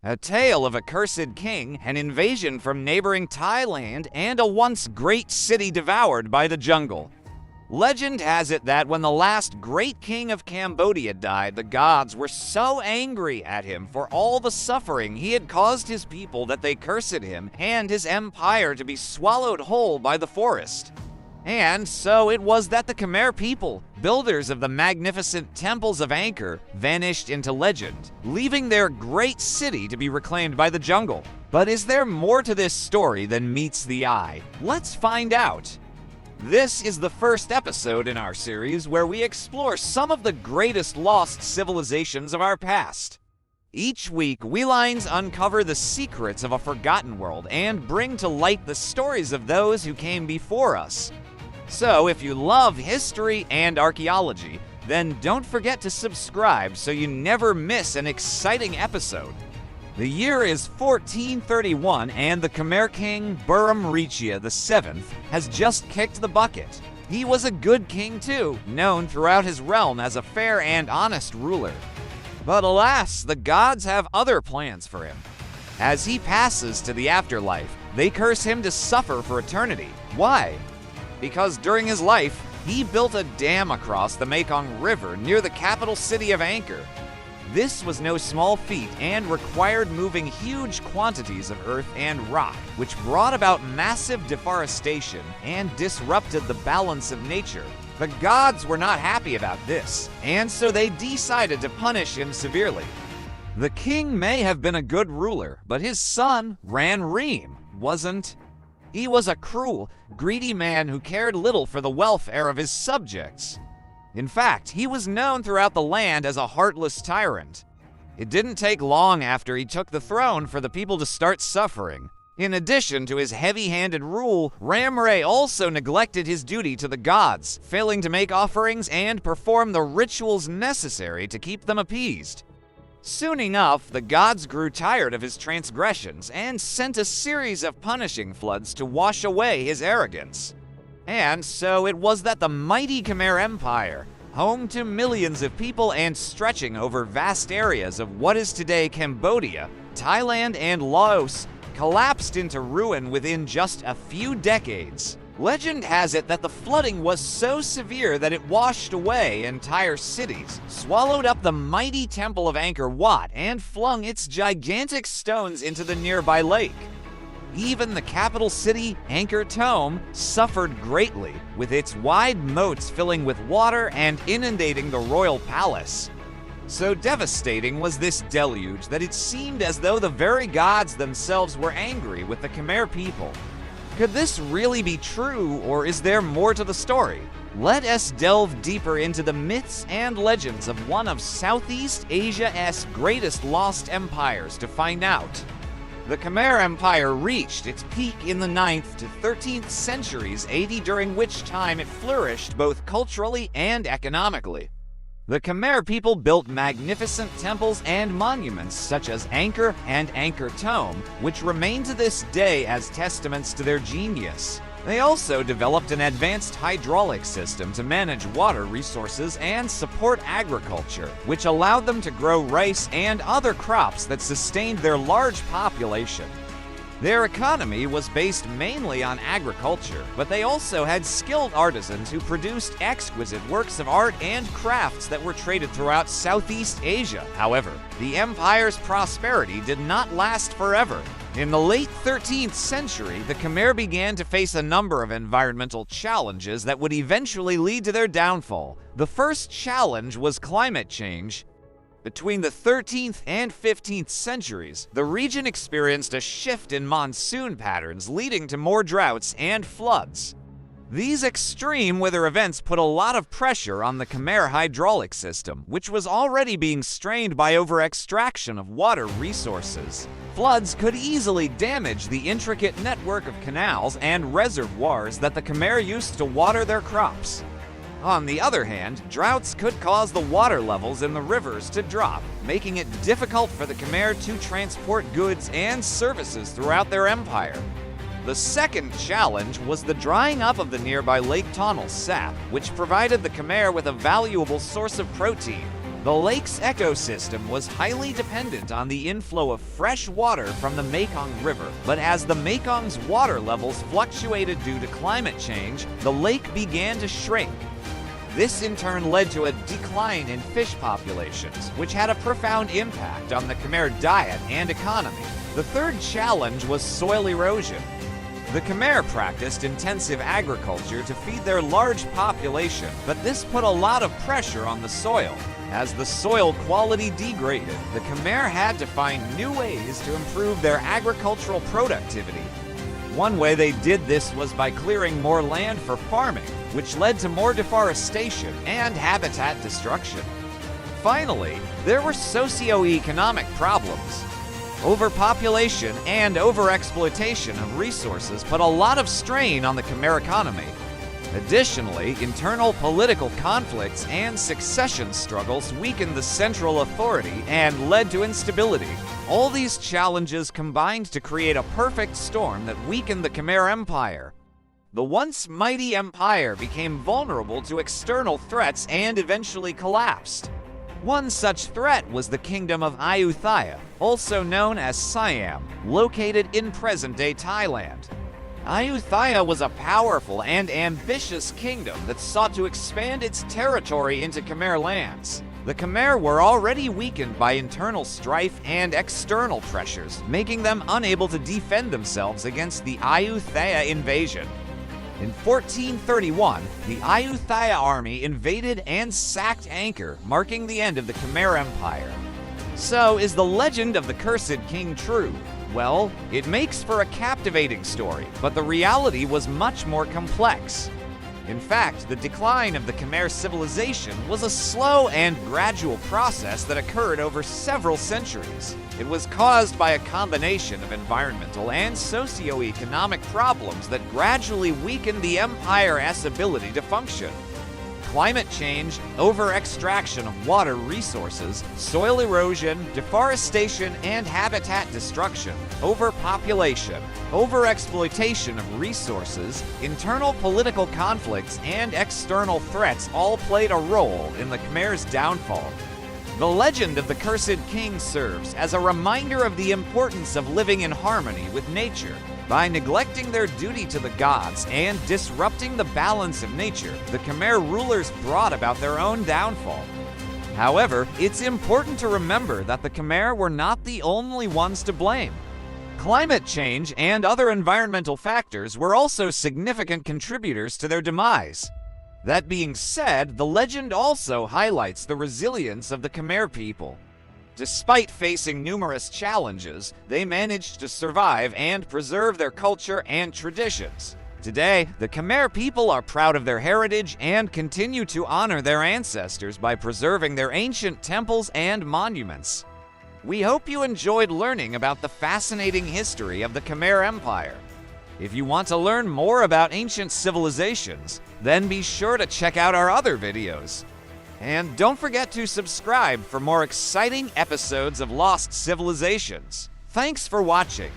A tale of a cursed king, an invasion from neighboring Thailand, and a once great city devoured by the jungle. Legend has it that when the last great king of Cambodia died, the gods were so angry at him for all the suffering he had caused his people that they cursed him and his empire to be swallowed whole by the forest. And so it was that the Khmer people, builders of the magnificent temples of Angkor, vanished into legend, leaving their great city to be reclaimed by the jungle. But is there more to this story than meets the eye? Let's find out. This is the first episode in our series where we explore some of the greatest lost civilizations of our past. Each week, we Lines uncover the secrets of a forgotten world and bring to light the stories of those who came before us. So if you love history and archaeology, then don't forget to subscribe so you never miss an exciting episode. The year is 1431 and the Khmer king Burram Rinpoche VII has just kicked the bucket. He was a good king too, known throughout his realm as a fair and honest ruler. But alas, the gods have other plans for him. As he passes to the afterlife, they curse him to suffer for eternity. Why? Because during his life, he built a dam across the Mekong River near the capital city of Angkor. This was no small feat and required moving huge quantities of earth and rock, which brought about massive deforestation and disrupted the balance of nature. The gods were not happy about this, and so they decided to punish him severely. The king may have been a good ruler, but his son, Ran Reem, wasn't. He was a cruel, greedy man who cared little for the welfare of his subjects. In fact, he was known throughout the land as a heartless tyrant. It didn't take long after he took the throne for the people to start suffering. In addition to his heavy-handed rule, Ram Ray also neglected his duty to the gods, failing to make offerings and perform the rituals necessary to keep them appeased. Soon enough, the gods grew tired of his transgressions and sent a series of punishing floods to wash away his arrogance. And so it was that the mighty Khmer Empire, home to millions of people and stretching over vast areas of what is today Cambodia, Thailand, and Laos, collapsed into ruin within just a few decades. Legend has it that the flooding was so severe that it washed away entire cities, swallowed up the mighty temple of Angkor Wat, and flung its gigantic stones into the nearby lake. Even the capital city, Angkor Thom, suffered greatly, with its wide moats filling with water and inundating the royal palace. So devastating was this deluge that it seemed as though the very gods themselves were angry with the Khmer people. Could this really be true, or is there more to the story? Let us delve deeper into the myths and legends of one of Southeast Asia's greatest lost empires to find out. The Khmer Empire reached its peak in the 9th to 13th centuries AD, during which time it flourished both culturally and economically. The Khmer people built magnificent temples and monuments such as Angkor and Angkor Thom, which remain to this day as testaments to their genius. They also developed an advanced hydraulic system to manage water resources and support agriculture, which allowed them to grow rice and other crops that sustained their large population. Their economy was based mainly on agriculture, but they also had skilled artisans who produced exquisite works of art and crafts that were traded throughout Southeast Asia. However, the empire's prosperity did not last forever. In the late 13th century, the Khmer began to face a number of environmental challenges that would eventually lead to their downfall. The first challenge was climate change. Between the 13th and 15th centuries, the region experienced a shift in monsoon patterns, leading to more droughts and floods. These extreme weather events put a lot of pressure on the Khmer hydraulic system, which was already being strained by over-extraction of water resources. Floods could easily damage the intricate network of canals and reservoirs that the Khmer used to water their crops. On the other hand, droughts could cause the water levels in the rivers to drop, making it difficult for the Khmer to transport goods and services throughout their empire. The second challenge was the drying up of the nearby Lake Tonnel sap, which provided the Khmer with a valuable source of protein. The lake's ecosystem was highly dependent on the inflow of fresh water from the Mekong River, but as the Mekong's water levels fluctuated due to climate change, the lake began to shrink. This in turn led to a decline in fish populations, which had a profound impact on the Khmer diet and economy. The third challenge was soil erosion. The Khmer practiced intensive agriculture to feed their large population, but this put a lot of pressure on the soil. As the soil quality degraded, the Khmer had to find new ways to improve their agricultural productivity. One way they did this was by clearing more land for farming, which led to more deforestation and habitat destruction. Finally, there were socio-economic problems. Overpopulation and overexploitation of resources put a lot of strain on the Khmer economy. Additionally, internal political conflicts and succession struggles weakened the central authority and led to instability. All these challenges combined to create a perfect storm that weakened the Khmer Empire. The once mighty empire became vulnerable to external threats and eventually collapsed. One such threat was the kingdom of Ayutthayan, also known as Siam, located in present-day Thailand. Ayutthayan was a powerful and ambitious kingdom that sought to expand its territory into Khmer lands. The Khmer were already weakened by internal strife and external pressures, making them unable to defend themselves against the Ayutthayan invasion. In 1431, the Ayutthayan army invaded and sacked Angkor, marking the end of the Khmer Empire. So, is the legend of the cursed king true? Well, it makes for a captivating story, but the reality was much more complex. In fact, the decline of the Khmer civilization was a slow and gradual process that occurred over several centuries. It was caused by a combination of environmental and socio-economic problems that gradually weakened the empire's ability to function. Climate change, over-extraction of water resources, soil erosion, deforestation and habitat destruction, overpopulation, overexploitation of resources, internal political conflicts, and external threats all played a role in the Khmer's downfall. The legend of the Cursed King serves as a reminder of the importance of living in harmony with nature. By neglecting their duty to the gods and disrupting the balance of nature, the Khmer rulers brought about their own downfall. However, it's important to remember that the Khmer were not the only ones to blame. Climate change and other environmental factors were also significant contributors to their demise. That being said, the legend also highlights the resilience of the Khmer people. Despite facing numerous challenges, they managed to survive and preserve their culture and traditions. Today, the Khmer people are proud of their heritage and continue to honor their ancestors by preserving their ancient temples and monuments. We hope you enjoyed learning about the fascinating history of the Khmer Empire. If you want to learn more about ancient civilizations, then be sure to check out our other videos. And don't forget to subscribe for more exciting episodes of Lost Civilizations. Thanks for watching.